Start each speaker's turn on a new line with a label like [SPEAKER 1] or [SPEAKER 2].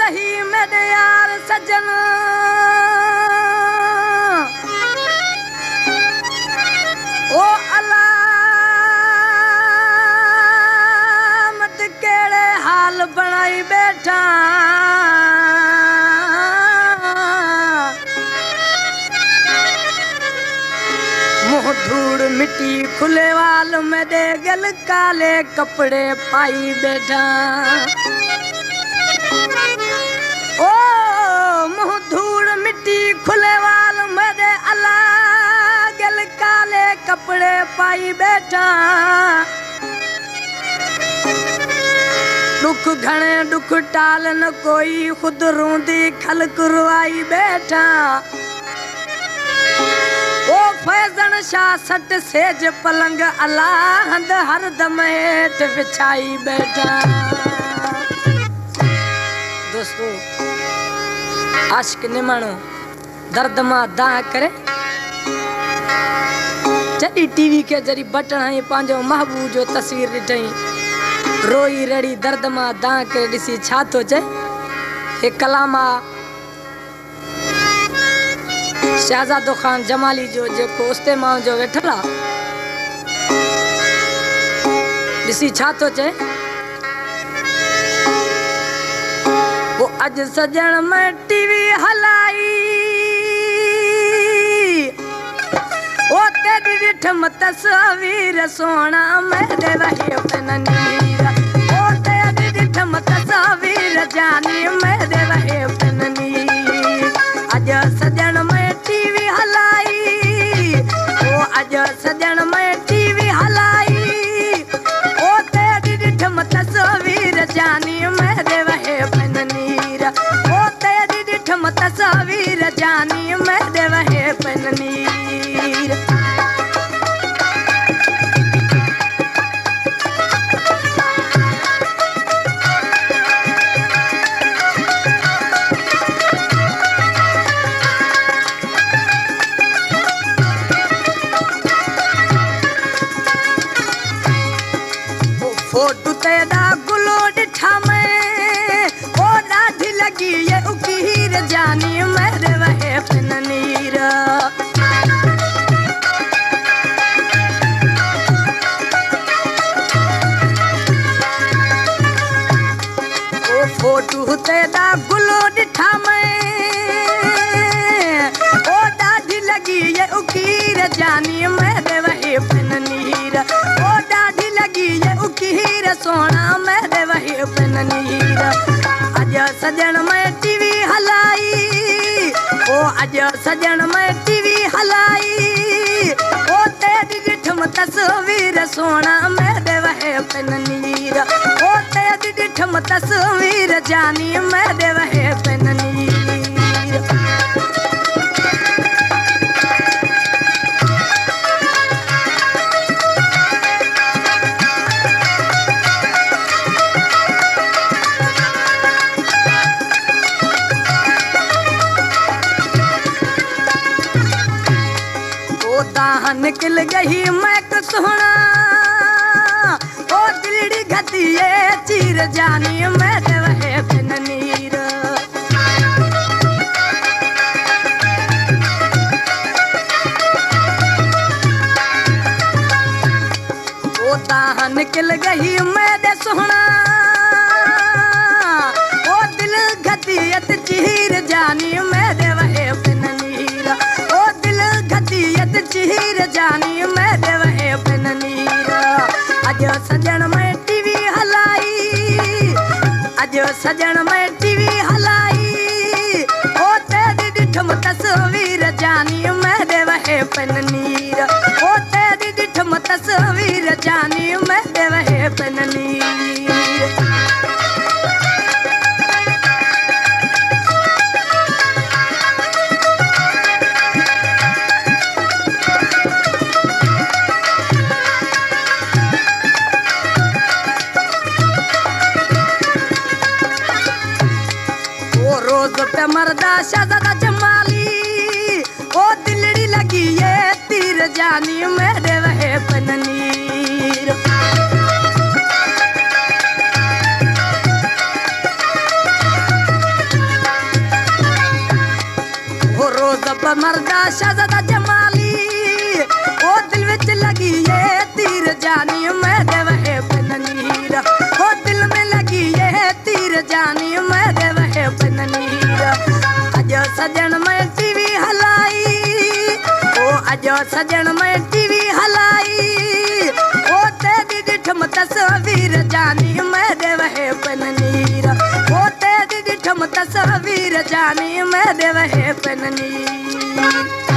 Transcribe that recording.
[SPEAKER 1] गही मेरे यार सजन ओ अलामत केड़े हाल बनाई बैठा मुँह धूड़ मिट्टी खुले वाल में दे गल काले कपड़े पाई बैठा ओ मुँह धूड़ मिट्टी खुले वाल में दे अला गल काले कपड़े पाई बैठा दुख घणे दुख टाल न कोई खुद रूंदी खलक रुआई बैठा ओ फैजन शाह सट सेज पलंग अला हंद हर दम हेठ बिछाई बैठा। दोस्तों आशिक निमाणो दर्द मां दा करे जडी टीवी के जरी बटन हई पांजो महबूब जो तस्वीर ॾिठई रोई रड़ी दर्द मां दा करे ॾिसी छा थो चए हे कलामा शहजादो खान जमाली जो जेको उस्ते मां जो वेठल आ ॾिसी छा थो चए वो अज सजण में टीवी हलाई ओ तेरी ॾिठम तस्वीर सोना मेरे वहे पननीर ओ तेरी ॾिठम तस्वीर जानी मेरे वहे पननीर अज सजण में टीवी हलाई ओ अज सजण में टीवी हलाई ओ तेरी ॾिठम तस्वीर जानी मेरे वहे पननीर ओ तेरी ॾिठम तस्वीर जानी मेरे वहे पननीर। फोटू तेरा गुलो डिठा में ओ डाढी लगी ये उकीर जानी मेरे वहे पननीर ओ फोटू तेरा गुलो डिठा में ओ डाढी लगी ये उकीर जानी मेरे वहे पननीर ओ डाढी लगी ये उकीर सोना मेरे वहे पननीर अज सजण में टीवी हलाई ओ अज सजण में टीवी हलाई ओ तेरी ॾिठम तस्वीर सोना मेरे वहे पननीर ओ तेरी ॾिठम तस्वीर जानी मेरे वहे पननीर। निकल गई मैं तो सोना ओ दिलड़ी घतिए चीर जानी मेरे वहे पननीर ओ ताह निकल गई मेरे सोना ओ दिल घतियत चीर जानी मेरे वहे पननीर ओ दिल घतियत चीर जानी मेरे वहे पननीर अज सजण में टीवी हलाई अज सजण में टीवी हलाई ओ तेरी ॾिठम तस्वीर जानी मेरे वहे पननीर ओ तेरी ॾिठम तस्वीर जानी मेरे वहे पननीर। मर्दा शहजादा जमाली ओ दिलड़ी लगी ये तीर जानी मेरे वहे पननीर मरदा शहजादा जमाली ओ दिल विच लगी ये तीर जानी मैं देवे पिन नीर ओ दिल में लगी ये तीर जानी मैं देवे पिन नीर अज सजन मैं टीवी हलाई ओ अज सजन मैं टीवी हलाई ओ तेरी डिठम तस्वीर जानी मैं देवे पिन नीर ओ तेरी डिठम तस्वीर जानी मैं देवे पिन नीर